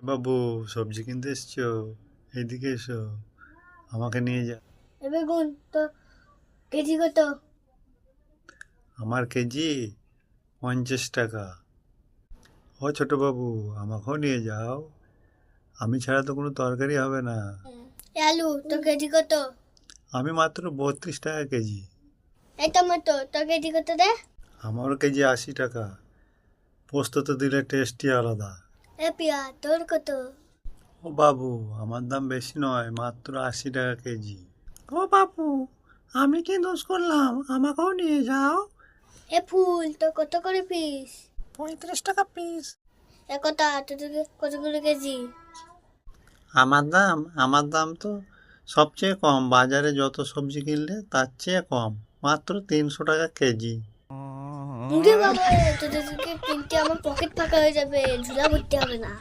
বাবু, সবজি কিনতে এসছো? এইদিকে এসো, আমাকে নিয়ে যা। বেগুন তো কেজি কত? আমার কেজি 50 টাকা। ও ছোট বাবু, আমাকেও নিয়ে যাও। আমি ছাড়া তো কোনো তরকারি হবে না। আলু তো কেজি কত? আমি মাত্র 32 টাকা কেজি। এই টমেটো তো কেজি কত রে? আমারও কেজি 80 টাকা। পোস্ত তো দিলে টেস্টই আলাদা। এ পিয়া তোর কত? ও বাবু, আমার দাম বেশি নয়, মাত্র 80 টাকা কেজি। ও বাবু, আমি কি দোষ করলাম? আমাকেও নিয়ে যাও। এ ফুল তো কত করে পিস? 35 টাকা পিস। এ কত তোদের কত করে কেজি? আমার দাম তো সবচেয়ে কম, বাজারে যত সবজি কিনলে তার চেয়ে কম, মাত্র 300 টাকা কেজি। মুড়ে বাবা, তোদেরকে কিনতে আমার পকেট ফাঁকা হয়ে যাবে, ঝুলা ভরতে হবে না।